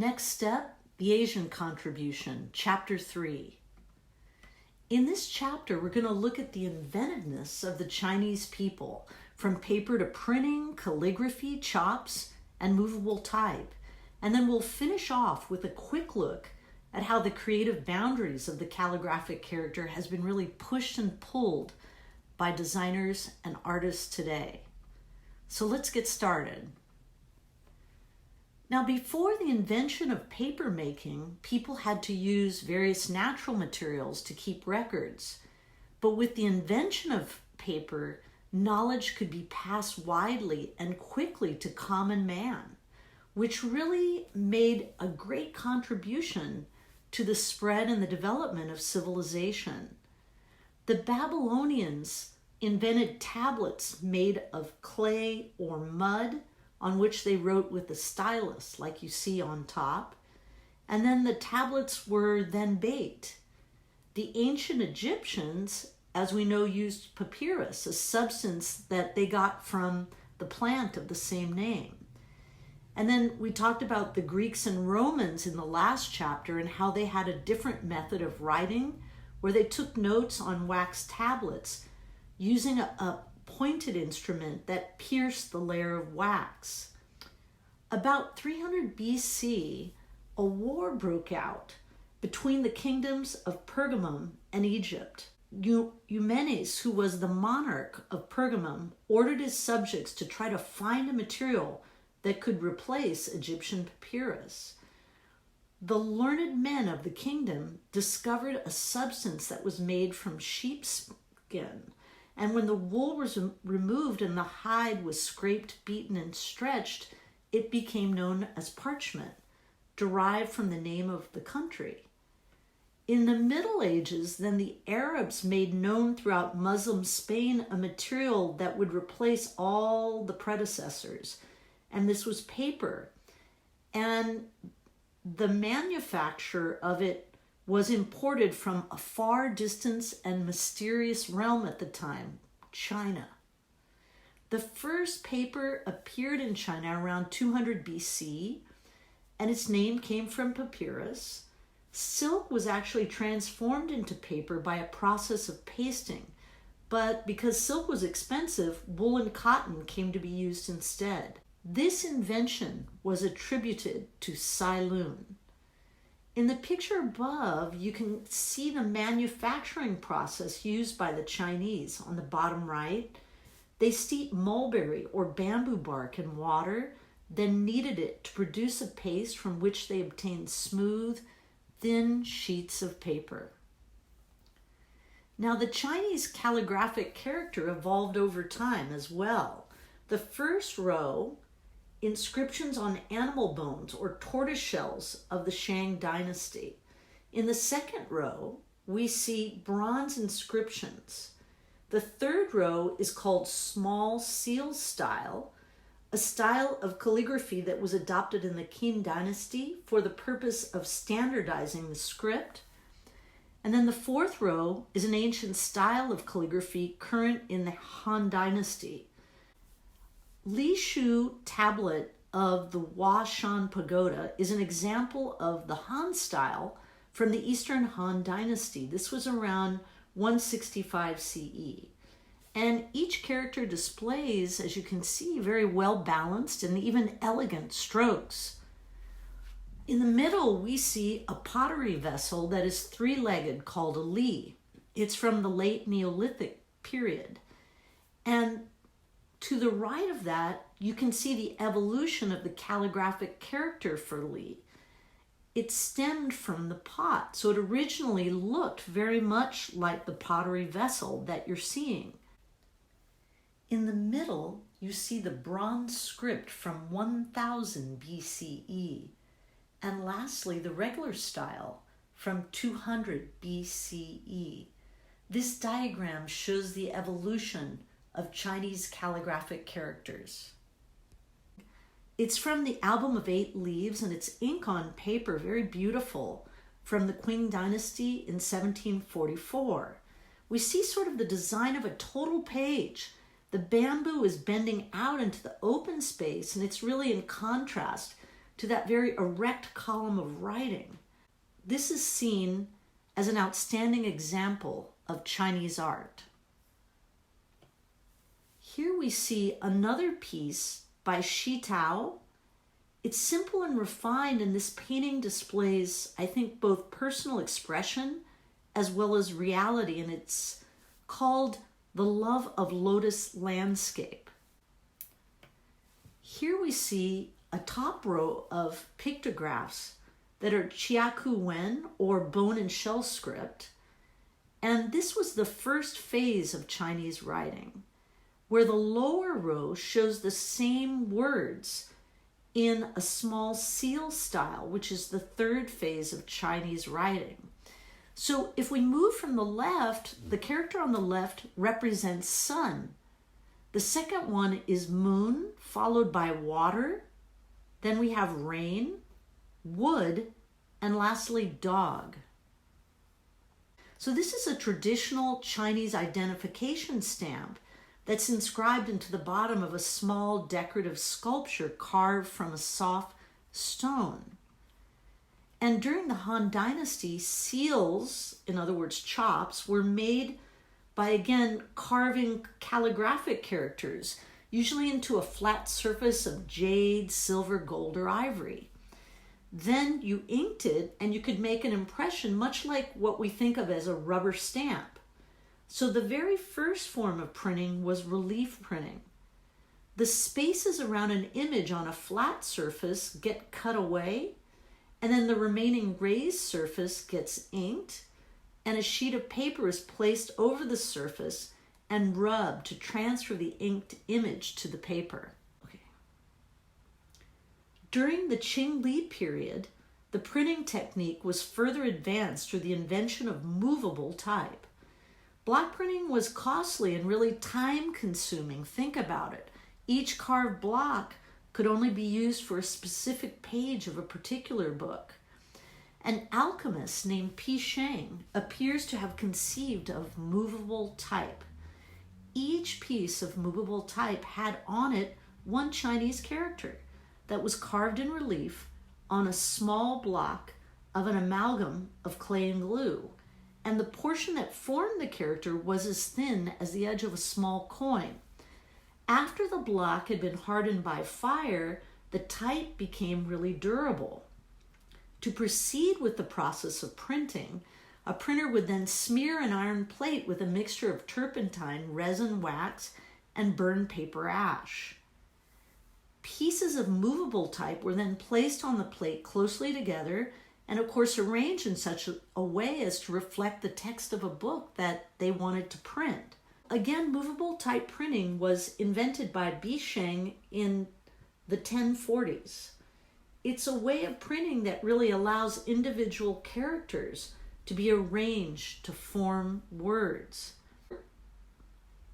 Next step, the Asian contribution, chapter 3. In this chapter, we're going to look at the inventiveness of the Chinese people, from paper to printing, calligraphy, chops, and movable type. And then we'll finish off with a quick look at how the creative boundaries of the calligraphic character has been really pushed and pulled by designers and artists today. So let's get started. Now, before the invention of paper making, people had to use various natural materials to keep records. But with the invention of paper, knowledge could be passed widely and quickly to common man, which really made a great contribution to the spread and the development of civilization. The Babylonians invented tablets made of clay or mud, on which they wrote with a stylus, like you see on top. And then the tablets were then baked. The ancient Egyptians, as we know, used papyrus, a substance that they got from the plant of the same name. And then we talked about the Greeks and Romans in the last chapter and how they had a different method of writing, where they took notes on wax tablets using a pointed instrument that pierced the layer of wax. About 300 BC, a war broke out between the kingdoms of Pergamum and Egypt. Eumenes, who was the monarch of Pergamum, ordered his subjects to try to find a material that could replace Egyptian papyrus. The learned men of the kingdom discovered a substance that was made from sheepskin. And when the wool was removed and the hide was scraped, beaten, and stretched, it became known as parchment, derived from the name of the country. In the Middle Ages, then the Arabs made known throughout Muslim Spain a material that would replace all the predecessors, and this was paper. And the manufacture of it was imported from a far distance and mysterious realm at the time, China. The first paper appeared in China around 200 BC, and its name came from papyrus. Silk was actually transformed into paper by a process of pasting, but because silk was expensive, wool and cotton came to be used instead. This invention was attributed to Cai Lun. In the picture above, you can see the manufacturing process used by the Chinese on the bottom right. They steeped mulberry or bamboo bark in water, then kneaded it to produce a paste from which they obtained smooth, thin sheets of paper. Now, the Chinese calligraphic character evolved over time as well. The first row, inscriptions on animal bones or tortoise shells of the Shang dynasty. In the second row, we see bronze inscriptions. The third row is called small seal style, a style of calligraphy that was adopted in the Qin dynasty for the purpose of standardizing the script. And then the fourth row is an ancient style of calligraphy current in the Han dynasty. Li Shu tablet of the Huashan Pagoda is an example of the Han style from the Eastern Han dynasty. This was around 165 CE. And each character displays, as you can see, very well balanced and even elegant strokes. In the middle, we see a pottery vessel that is three-legged called a li. It's from the late Neolithic period. And to the right of that, you can see the evolution of the calligraphic character for Li. It stemmed from the pot, so it originally looked very much like the pottery vessel that you're seeing. In the middle, you see the bronze script from 1000 BCE. And lastly, the regular style from 200 BCE. This diagram shows the evolution of Chinese calligraphic characters. It's from the Album of Eight Leaves, and it's ink on paper, very beautiful, from the Qing Dynasty in 1744. We see sort of the design of a total page. The bamboo is bending out into the open space, and it's really in contrast to that very erect column of writing. This is seen as an outstanding example of Chinese art. Here we see another piece by Shi Tao. It's simple and refined, and this painting displays, I think, both personal expression as well as reality, and it's called The Love of Lotus Landscape. Here we see a top row of pictographs that are Chiaku Wen, or bone and shell script, and this was the first phase of Chinese writing, where the lower row shows the same words in a small seal style, which is the third phase of Chinese writing. So if we move from the left, the character on the left represents sun. The second one is moon, followed by water. Then we have rain, wood, and lastly, dog. So this is a traditional Chinese identification stamp that's inscribed into the bottom of a small decorative sculpture carved from a soft stone. And during the Han Dynasty, seals, in other words, chops, were made by, again, carving calligraphic characters, usually into a flat surface of jade, silver, gold, or ivory. Then you inked it, and you could make an impression much like what we think of as a rubber stamp. So the very first form of printing was relief printing. The spaces around an image on a flat surface get cut away, and then the remaining raised surface gets inked, and a sheet of paper is placed over the surface and rubbed to transfer the inked image to the paper. Okay. During the Qing Li period, the printing technique was further advanced through the invention of movable type. Block printing was costly and really time-consuming. Think about it. Each carved block could only be used for a specific page of a particular book. An alchemist named Pi Sheng appears to have conceived of movable type. Each piece of movable type had on it one Chinese character that was carved in relief on a small block of an amalgam of clay and glue, and the portion that formed the character was as thin as the edge of a small coin. After the block had been hardened by fire, the type became really durable. To proceed with the process of printing, a printer would then smear an iron plate with a mixture of turpentine, resin, wax, and burned paper ash. Pieces of movable type were then placed on the plate closely together and, of course, arranged in such a way as to reflect the text of a book that they wanted to print. Again, movable type printing was invented by Bi Sheng in the 1040s. It's a way of printing that really allows individual characters to be arranged to form words.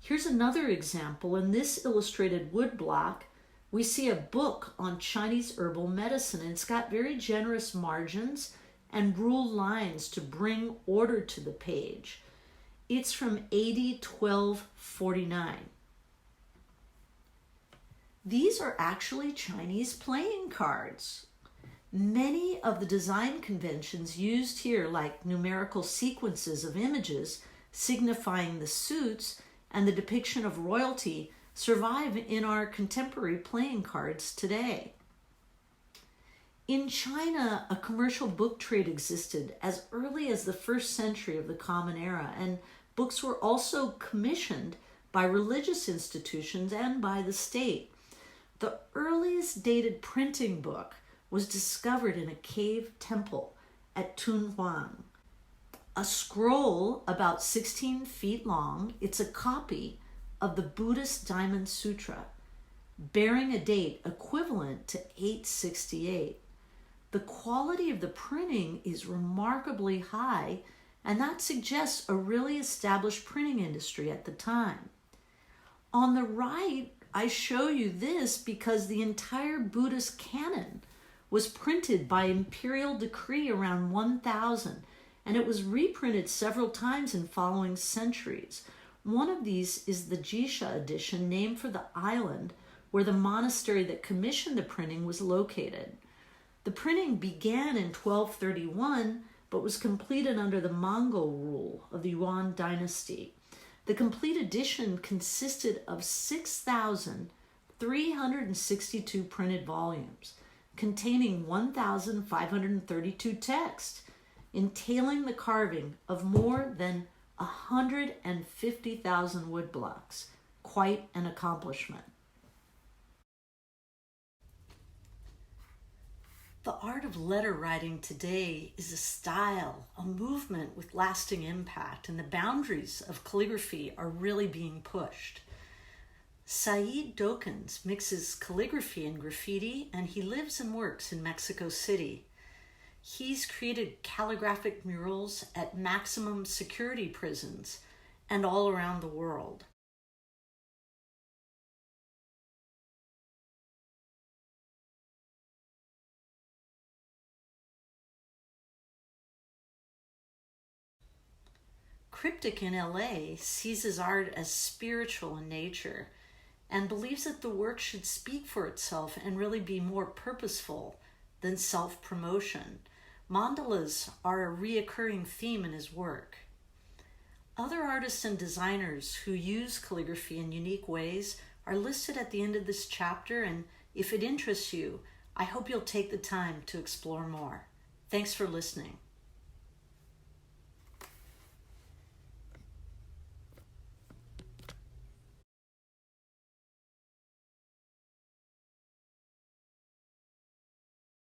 Here's another example. In this illustrated wood block, we see a book on Chinese herbal medicine, and it's got very generous margins and ruled lines to bring order to the page. It's from AD 1249. These are actually Chinese playing cards. Many of the design conventions used here, like numerical sequences of images signifying the suits and the depiction of royalty, survive in our contemporary playing cards today. In China, a commercial book trade existed as early as the 1st century of the Common Era, and books were also commissioned by religious institutions and by the state. The earliest dated printing book was discovered in a cave temple at Tunhuang. A scroll about 16 feet long, it's a copy of the Buddhist Diamond Sutra, bearing a date equivalent to 868. The quality of the printing is remarkably high, and that suggests a really established printing industry at the time. On the right, I show you this because the entire Buddhist canon was printed by imperial decree around 1000, and it was reprinted several times in following centuries. One of these is the Jisha edition, named for the island where the monastery that commissioned the printing was located. The printing began in 1231, but was completed under the Mongol rule of the Yuan dynasty. The complete edition consisted of 6,362 printed volumes, containing 1,532 texts, entailing the carving of more than 150,000 woodblocks. Quite an accomplishment. The art of letter writing today is a style, a movement with lasting impact, and the boundaries of calligraphy are really being pushed. Said Dokens mixes calligraphy and graffiti, and he lives and works in Mexico City. He's created calligraphic murals at maximum security prisons and all around the world. Cryptic in LA sees his art as spiritual in nature and believes that the work should speak for itself and really be more purposeful than self-promotion. Mandalas are a reoccurring theme in his work. Other artists and designers who use calligraphy in unique ways are listed at the end of this chapter, and if it interests you, I hope you'll take the time to explore more. Thanks for listening.